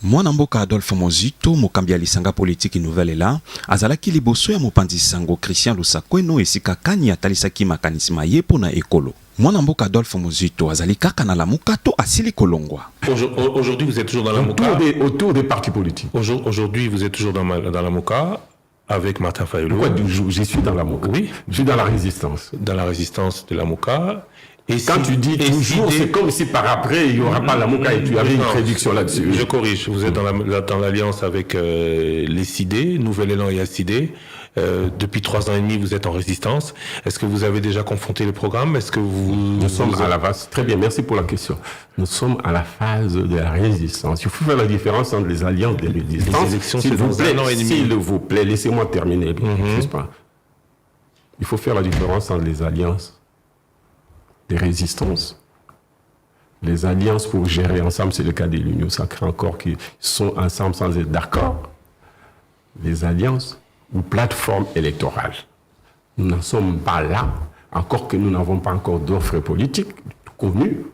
Mwana mboka Adolphe Mozito mokambi alisanga politique nouvelle là azalaki liboso ya mopanzi sango Christian Lusakweno esika kani atalisaki makanisi maye pona ekolo. Mwana mboka Adolphe Mozito azali kaka na lamuka to asili kolongwa. Aujourd'hui vous êtes toujours dans la Moka. Autour des partis politiques. Aujourd'hui vous êtes toujours dans la Moka avec Martin Fayulu. Pourquoi je suis dans la Moka? Oui. Je suis dans la résistance. Dans la résistance de la Moka. Et quand tu dis toujours, c'est comme si par après il n'y aura pas la Moka et tu avais une prédiction là-dessus. Je corrige, vous êtes dans l'alliance avec les CID, Nouvel Élan et ACID. Depuis 3 ans et demi, vous êtes en résistance. Est-ce que vous avez déjà confronté le programme? Est-ce que Nous sommes à la phase. Très bien, merci pour la question. Nous sommes à la phase de la résistance. Il faut faire la différence entre les alliances et les résistances. Les élections, c'est dans un an et demi. S'il vous plaît, laissez-moi terminer. Il faut faire la différence entre les alliances des résistances. Les alliances pour gérer ensemble, c'est le cas de l'Union sacrée encore, qui sont ensemble sans être d'accord. Les alliances ou plateformes électorales. Nous n'en sommes pas là, encore que nous n'avons pas encore d'offres politiques connues.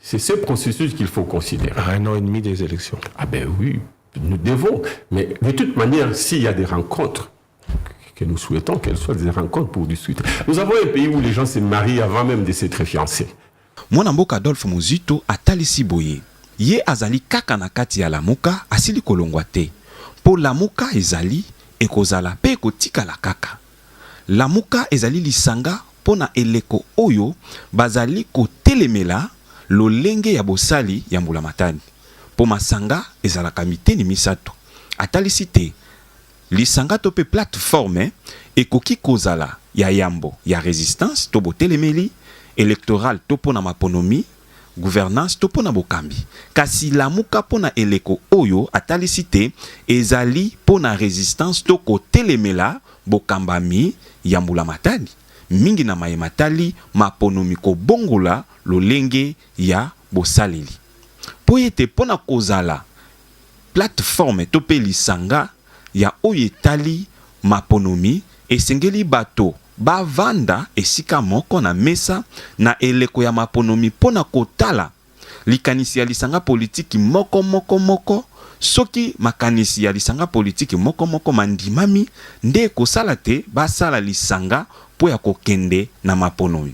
C'est ce processus qu'il faut considérer. À 1 an et demi des élections. Ah ben oui, nous devons. Mais de toute manière, s'il y a des rencontres, que nous souhaitons qu'elles soient des rencontres pour discuter. Nous avons un pays où les gens se marient avant même de s'être fiancés. Mwana mboka Adolphe Mozito atalisi boye. Ye azali kaka na kati ya lamuka asili kolongwa te. Po lamuka ezali ekozala pe kotika la kaka. Lamuka ezali lisanga pona eleko oyo bazali kotelemela lolenge ya bosali ya mbula matani. Po masanga ezalaka miteni misato. Atalisi te. Lisanga to pe plateforme ekoki kozala ya yambo ya résistance to botelemeli électoral to pona maponomi gouvernance to pona bokambi kasi lamuka pona eleko oyo atalisi te ezali pona résistance to kotelemela bokambami ya mbula matali mingi na maye matali maponomi ko bongola lolenge ya bosaleli po ete pona kozala plateforme to pe lisanga ya oyo etali maponomi esengeli bato bavanda esika moko na mesa na eleko ya maponomi pona kotala likanisi ya lisanga politiki moko soki makanisi ya lisanga politiki moko mandimami nde kosala te basala lisanga po ya kokende na maponomi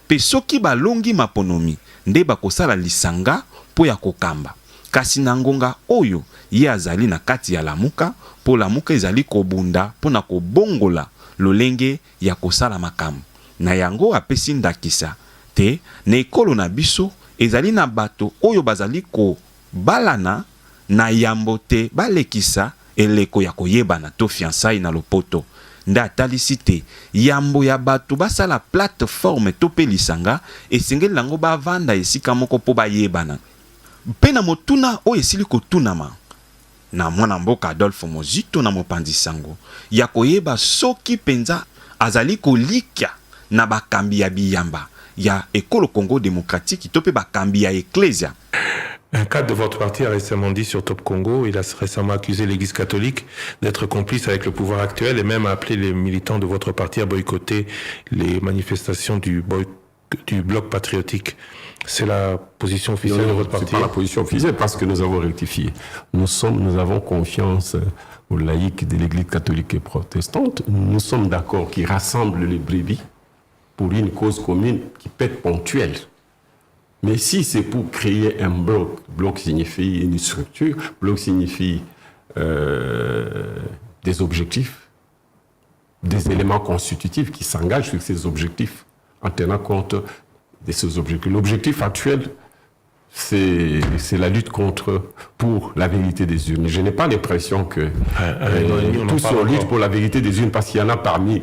pe soki balongi maponomi nde bakosala lisanga po ya kokamba kasi na ngonga oyo ye azali na kati ya lamuka po lamuka ezali kobunda po na kobongola lolenge ya kosala makambo na yango apesi ndakisa te na ekolo na biso ezali na bato oyo bazali kobalana na yambo te balekisa eleko ya koyebana to fiançailles na lopoto nde atalisi te yambo ya bato basala plateforme to pe lisanga esengeli nango bavanda esika moko po bayebana mpe na motuna oyo esili kotunama na mwana mboka Adolphe Mozito na mopanzi sango ya koyeba soki penza azali kolikya na bakambi ya biyamba ya ekolo Congo démocratique to pe bakambi ya Ecclesia. Un cadre de votre parti a récemment dit sur Top Congo, il a récemment accusé l'Église catholique d'être complice avec le pouvoir actuel et même a appelé les militants de votre parti à boycotter les manifestations du bloc patriotique. C'est la position officielle de votre parti? C'est pas la position officielle parce que nous avons rectifié. Nous avons confiance aux laïcs de l'Église catholique et protestante. Nous sommes d'accord qu'ils rassemblent les brebis pour une cause commune qui peut être ponctuelle. Mais si c'est pour créer un bloc signifie une structure, bloc signifie des objectifs, des éléments constitutifs qui s'engagent sur ces objectifs en tenant compte de ces objectifs. L'objectif actuel, c'est la lutte pour la vérité des urnes. Je n'ai pas l'impression que tous on lutte pour la vérité des urnes parce qu'il y en a parmi...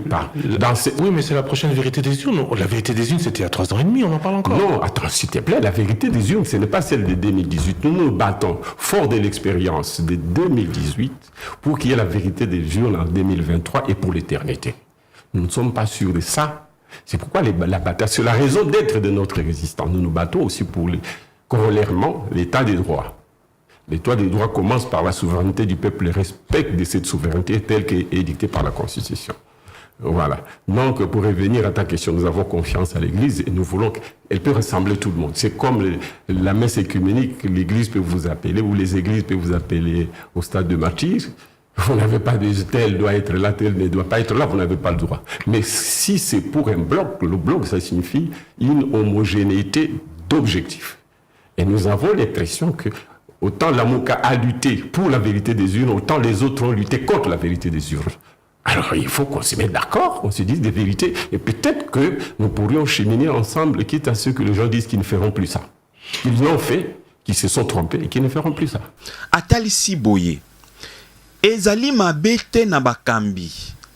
Oui, mais c'est la prochaine vérité des urnes. La vérité des urnes, c'était il y a 3 ans et demi, on en parle encore. Non, attends, s'il te plaît, la vérité des urnes, ce n'est pas celle de 2018. Nous nous battons, fort de l'expérience de 2018, pour qu'il y ait la vérité des urnes en 2023 et pour l'éternité. Nous ne sommes pas sûrs de ça. C'est pourquoi la bataille, c'est la raison d'être de notre résistance. Nous nous battons aussi pour corollairement l'état des droits. L'état des droits commence par la souveraineté du peuple, le respect de cette souveraineté telle qu'elle est dictée par la Constitution. Voilà. Donc, pour revenir à ta question, nous avons confiance à l'Église et nous voulons qu'elle peut rassembler tout le monde. C'est comme la messe écuménique, l'Église peut vous appeler, ou les églises peuvent vous appeler au stade de martyr. Vous n'avez pas de tel doit être là, tel ne doit pas être là, vous n'avez pas le droit. Mais si c'est pour un bloc, le bloc, ça signifie une homogénéité d'objectifs. Et nous avons l'impression que autant la MOCA a lutté pour la vérité des urnes, autant les autres ont lutté contre la vérité des urnes. Alors il faut qu'on se mette d'accord, qu'on se dise des vérités, et peut-être que nous pourrions cheminer ensemble, quitte à ce que les gens disent qu'ils ne feront plus ça. Ils l'ont fait, qu'ils se sont trompés et qu'ils ne feront plus ça. Atalisi boye. Ezali mabe te na bakambi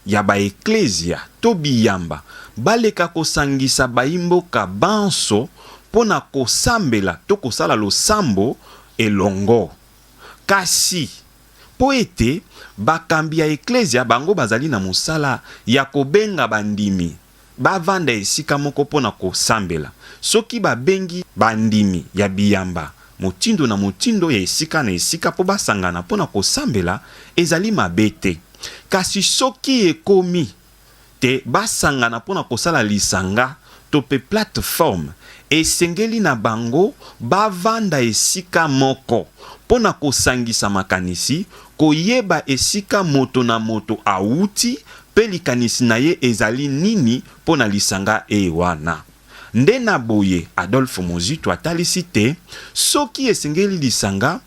ya ba eklesia to biyamba baleka kosangisa baimboka banso pona kosambela to kosala losambo elongo. Kasi po ete bakambi ya eklesia bango bazali na mosala ya kobenga bandimi bavanda esika moko pona kosambela. Soki babengi bandimi ya biyamba motindo na motindo ya esika na esika po basangana pona kosambela ezali mabe te. Kasi soki ekomi te basangana pona kosala lisanga to pe plateforme esengeli na bango bavanda esika moko pona kosangisa makanisi koyeba esika moto na moto auti pe likanisi na ye ezali nini pona lisanga wana. Nde na boye Adolphe Muzito atalisi te soki esengeli lisanga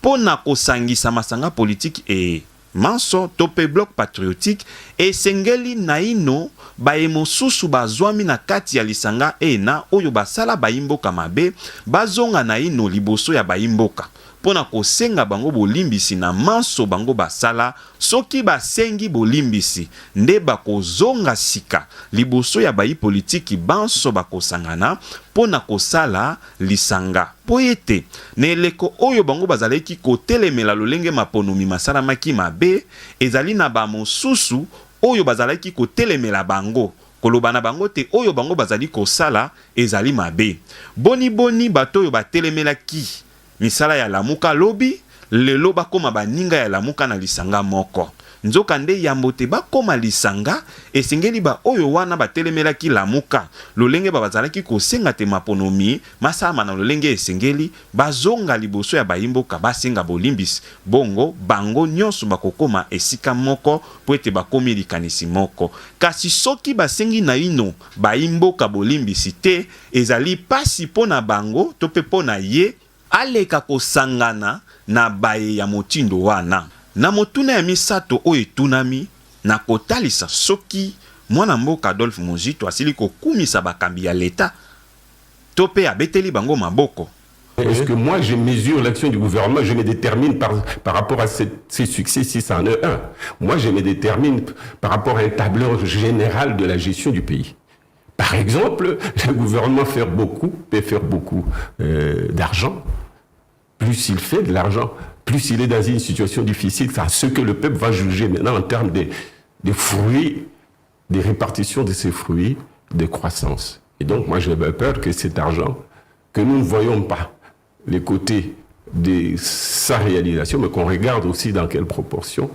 pona kosangisa masanga politique e manso tope bloc patriotique esengeli naino baemosusu bazwami na kati ya lisanga na oyo basala baimboka mabe bazonga naino liboso ya baimboka pona kosenga bango bolimbisi na manso bango basala. Soki basengi bolimbisi nde bakozonga sika liboso ya bayi politiki banso bakosangana pona kosala lisanga. Po ete na eleko oyo bango bazaleki kotelemela lolenge maponomi masalamaki mabe ezali na bamosusu oyo bazalaki kotelemela bango koloba na bango te oyo bango bazali kosala ezali mabe. Boni bato oyo batelemelaki misala ya lamuka lobi lelo bakoma baninga ya lamuka na lisanga moko. Nzoka nde yambo te bakoma lisanga esengeli ba oyo wana batelemelaki lamuka lolenge bazalaki kosenga te maponomi masama na lolenge esengeli bazonga liboso ya baimboka basenga bolimbisi bongo bango nyonso bakokoma esika moko po ete bakomi likanisi moko. Kasi soki basengi na ino baimboka bolimbisi te ezali pasi pona bango to pe pona ye aleka kosangana na baye ya motindo wana. Na motuna ya misato oyo etunami na kotalisa soki mwana mboka Adolphe Muzito asili kokumisa bakambi ya leta to pe abeteli bango maboko. Est-ce que moi je mesure l'action du gouvernement, je me détermine par rapport à ces succès 601. Moi je me détermine par rapport à un tableau général de la gestion du pays. Par exemple, le gouvernement peut faire beaucoup d'argent. Plus il fait de l'argent, plus il est dans une situation difficile. C'est ce que le peuple va juger maintenant en termes de fruits, de répartition de ces fruits, de croissance. Et donc, moi, j'ai peur que cet argent, que nous ne voyons pas les côtés de sa réalisation, mais qu'on regarde aussi dans quelle proportion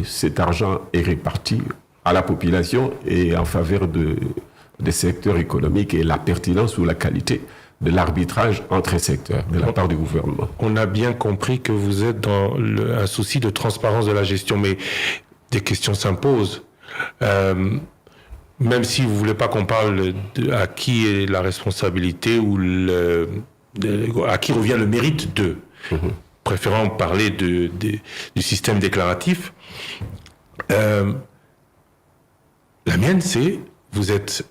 cet argent est réparti à la population et en faveur des secteurs économiques et la pertinence ou la qualité de l'arbitrage entre secteurs de la part du gouvernement. On a bien compris que vous êtes dans un souci de transparence de la gestion, mais des questions s'imposent. Même si vous ne voulez pas qu'on parle à qui est la responsabilité ou à qui revient le mérite de, préférant parler du système déclaratif, la mienne c'est, vous êtes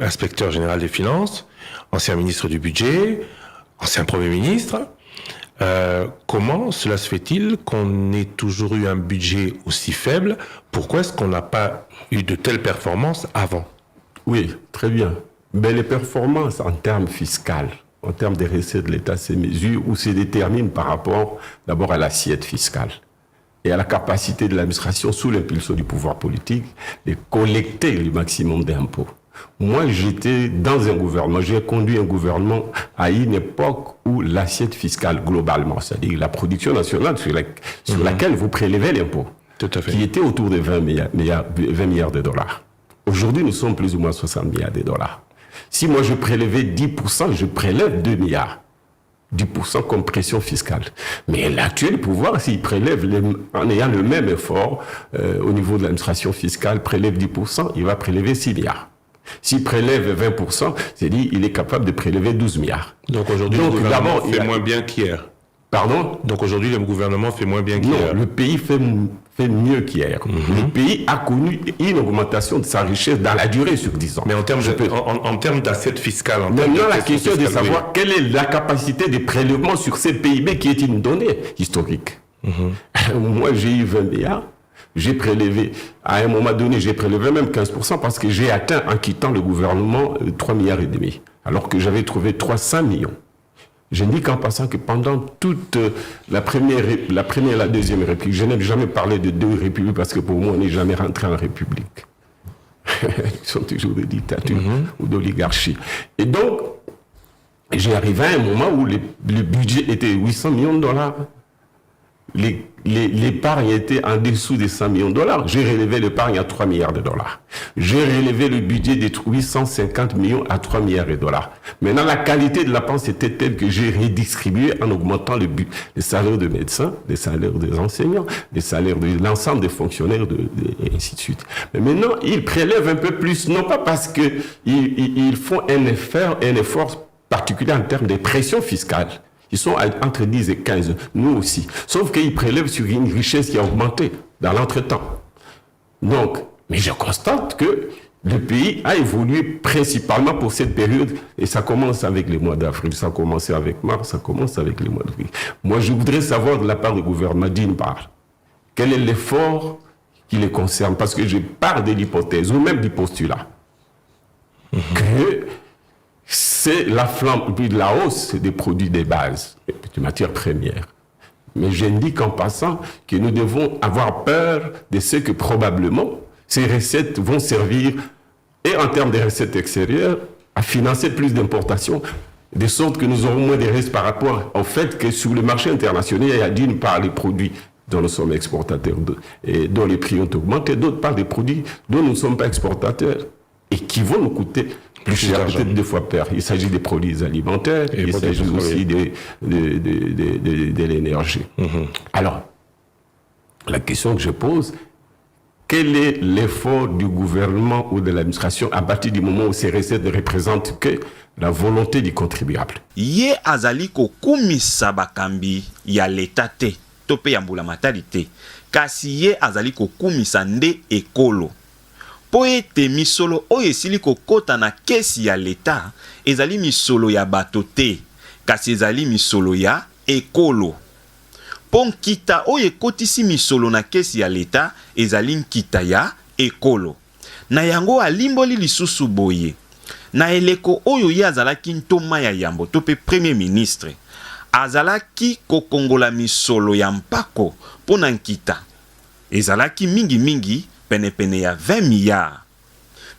inspecteur général des finances, ancien ministre du budget, ancien Premier ministre. Comment cela se fait-il qu'on ait toujours eu un budget aussi faible? Pourquoi est-ce qu'on n'a pas eu de telles performances avant? Oui, très bien. Mais les performances en termes fiscaux, en termes des recettes de l'État, se mesurent ou se déterminent par rapport d'abord à l'assiette fiscale et à la capacité de l'administration sous l'impulsion du pouvoir politique de collecter le maximum d'impôts. Moi, j'étais dans un gouvernement, j'ai conduit un gouvernement à une époque où l'assiette fiscale globalement, c'est-à-dire la production nationale sur laquelle vous prélevez l'impôt, qui était autour de 20 milliards de dollars. Aujourd'hui, nous sommes plus ou moins 60 milliards de dollars. Si moi je prélevais 10%, je prélève 2 milliards. 10% comme pression fiscale. Mais l'actuel pouvoir, s'il prélève en ayant le même effort au niveau de l'administration fiscale, prélève 10%, il va prélever 6 milliards. S'il prélève 20%, c'est-à-dire qu'il est capable de prélever 12 milliards. Donc aujourd'hui, le gouvernement fait moins bien qu'hier. Pardon? Donc aujourd'hui, le gouvernement fait moins bien qu'hier. Non, le pays fait mieux qu'hier. Le pays a connu une augmentation de sa richesse dans la durée sur 10 ans. Mais en termes d'assiette fiscale... Maintenant, la question est de savoir quelle est la capacité de prélèvement sur ces PIB qui est une donnée historique. Moi, j'ai eu 20 milliards. J'ai prélevé, à un moment donné, j'ai prélevé même 15% parce que j'ai atteint, en quittant le gouvernement, 3 milliards et demi. Alors que j'avais trouvé 300 millions. J'indique en passant que pendant toute la première et la deuxième république, je n'ai jamais parlé de deux républiques parce que pour moi, on n'est jamais rentré en république. Ils sont toujours des dictatures ou d'oligarchie. Et donc, j'ai arrivé à un moment où le budget était 800 millions de dollars. L'épargne était en dessous des 100 millions de dollars. J'ai relevé l'épargne à 3 milliards de dollars. J'ai relevé le budget de 850 millions à 3 milliards de dollars. Maintenant, la qualité de la dépense était telle que j'ai redistribué en augmentant les salaires de médecins, les salaires des enseignants, les salaires de l'ensemble des fonctionnaires, et ainsi de suite. Mais maintenant, ils prélèvent un peu plus, non pas parce qu'ils font un effort particulier en termes de pression fiscale. Ils sont entre 10 et 15, nous aussi. Sauf qu'ils prélèvent sur une richesse qui a augmenté dans l'entretemps. Donc, mais je constate que le pays a évolué principalement pour cette période, et ça commence avec les mois d'avril, ça a commencé avec mars, ça commence avec les mois d'avril. Moi, je voudrais savoir de la part du gouvernement, d'une part, quel est l'effort qui les concerne, parce que je pars de l'hypothèse, ou même du postulat, que c'est la flamme, puis la hausse des produits de base, des matières premières. Mais j'indique en passant que nous devons avoir peur de ce que probablement ces recettes vont servir, et en termes de recettes extérieures, à financer plus d'importations, de sorte que nous aurons moins de risques par rapport au fait que sur le marché international, il y a d'une part les produits dont nous sommes exportateurs et dont les prix ont augmenté, d'autre part des produits dont nous ne sommes pas exportateurs et qui vont nous coûter plus cher, peut-être 2 fois pire. Il s'agit des produits alimentaires, il s'agit aussi de l'énergie. Alors, la question que je pose, quel est l'effort du gouvernement ou de l'administration à partir du moment où ces recettes ne représentent que la volonté du contribuable? Ye azali kokumisa bakambi ya leta te to pe ya mbulamatali te, kasi ye azali kokumisa nde ekolo. Po ete misolo oyo esili kokota na kesi ya leta ezali misolo ya bato te, kasi ezali misolo ya ekolo. Po nkita oyo ekotisi misolo na kesi ya leta ezali nkita ya ekolo. Na yango alimboli lisusu boye. Na eleko oyo ye azalaki ntoma ya yambo to pe premier ministre, azalaki kokongola misolo ya mpako po na nkita ezalaki mingi pene ya 20 milliards.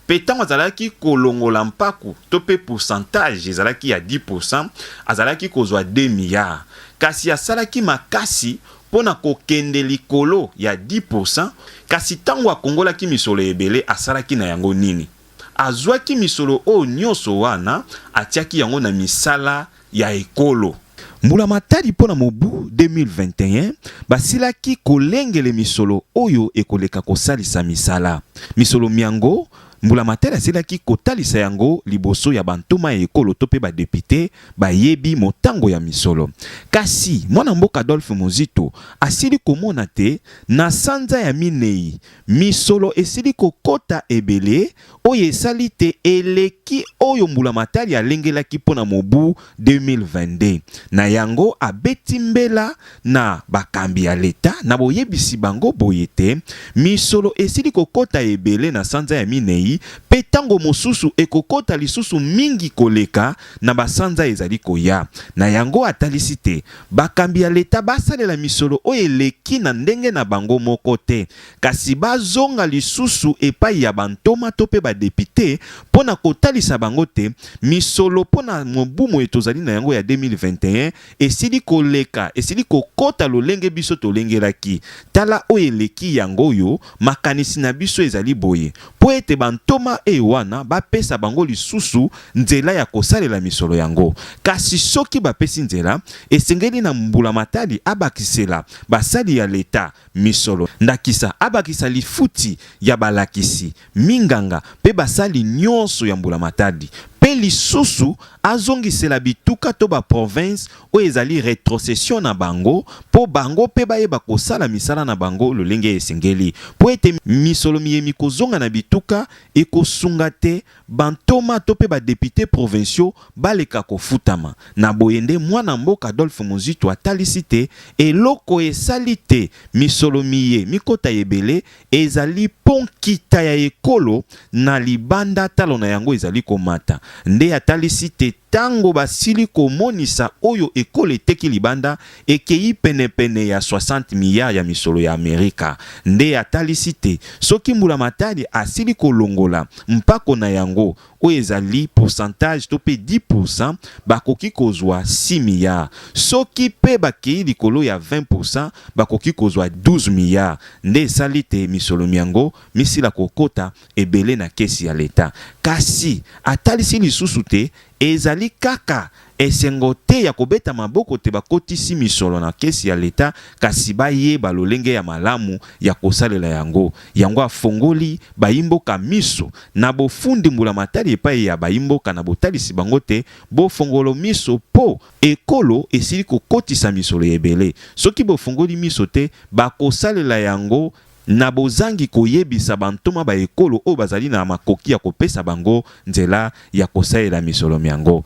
Petan azalaki kolongola mpaku to pe pourcentage ezalaki ya 10%, azalaki kozwa 2 milliards. Kasi asalaki makasi pona kokende likolo ya 10%, kasi tango akongolaki misolo ebele asalaki na yango nini? Azwaki misolo o nyonso wana atiaki yango na misala ya ekolo. Mbulamatali pona mobu 2021 basilaki kolengele misolo oyo ekoleka kosalisa misala. Misolo miango Mbulamatali asilaki kotalisa yango liboso ya bantoma ya ekolo to pe ba député bayebi motango ya misolo. Kasi mwana mboka Adolphe Muzito asili komona te na sanza ya minei misolo esili kokota ebele oyo esali te eleki oyo Mbulamatali alengelaki pona mobu 2022. Na yango abeti mbela na bakambi ya leta na boyebisi bango boye te misolo esili kokota ebele na sanza ya minei pe tango mosusu ekokota lisusu mingi koleka na basanza ezali koya. Na yango atalisi te bakambi ya leta basalela misolo oyo eleki na ndenge na bango moko te, kasi bazonga lisusu epai ya bantoma to pe badepite pona kotalisa bango te misolo pona mobumu etozali na yango ya 2021 esili koleka, esili kokota lolenge biso tolengelaki. Tala oyo eleki yango yo makanisi na biso ezali boye po ete bantoma wana bapesa bango lisusu nzela ya kosalela misolo yango. Kasi soki bapesi nzela esengeli na mbula matadi abakisela basali ya leta misolo ndakisa abakisa lifuti ya balakisi minganga pe basali nyonso ya mbula matadi pe lisusu azongisela bituka to ba province o ezali retrocession na bango po bango pe bayeba kosala misala na bango lolenge esengeli po ete misolo miyemi kozonga na bituka ekosunga te bantoma to pe ba député provinciaux baleka kofutama na boyende mwana mboka Adolphe Muzito atalisi te eloko esali te misolo miye mikota ebele ezali ponkita ya ekolo na libanda talo na yango ezali komata nde atalisi te tango basili komonisa oyo ekolo eteki libanda ekei penepene ya 60 milliards ya misolo ya Amerika nde atalisi te soki mbula matadi asili kolongola mpako na yango oyo ezali pourcentage to pe 10% bakoki kozwa 6 milliards soki pe bakei likolo ya 20% bakoki kozwa 12 milliards nde esali te misolo miango misila kokota ebele na kesi ya leta kasi atalisi lisusu te ezali kaka esengo te ya kobeta maboko te bakotisi misolo na kesi ya leta kasi bayeba lolenge ya malamu ya kosalela yango yango afongoli bayimboka miso na bofundi mbula matadi epai ya bayimboka na botalisi bango te bofongolo miso po ekolo esili kokotisa misolo ebele soki bofongoli miso te bakosalela yango na bozangi koyebisa bantoma ba ekolo o bazali na makoki ya kopesa bango nzela ya kosalela misolo miango.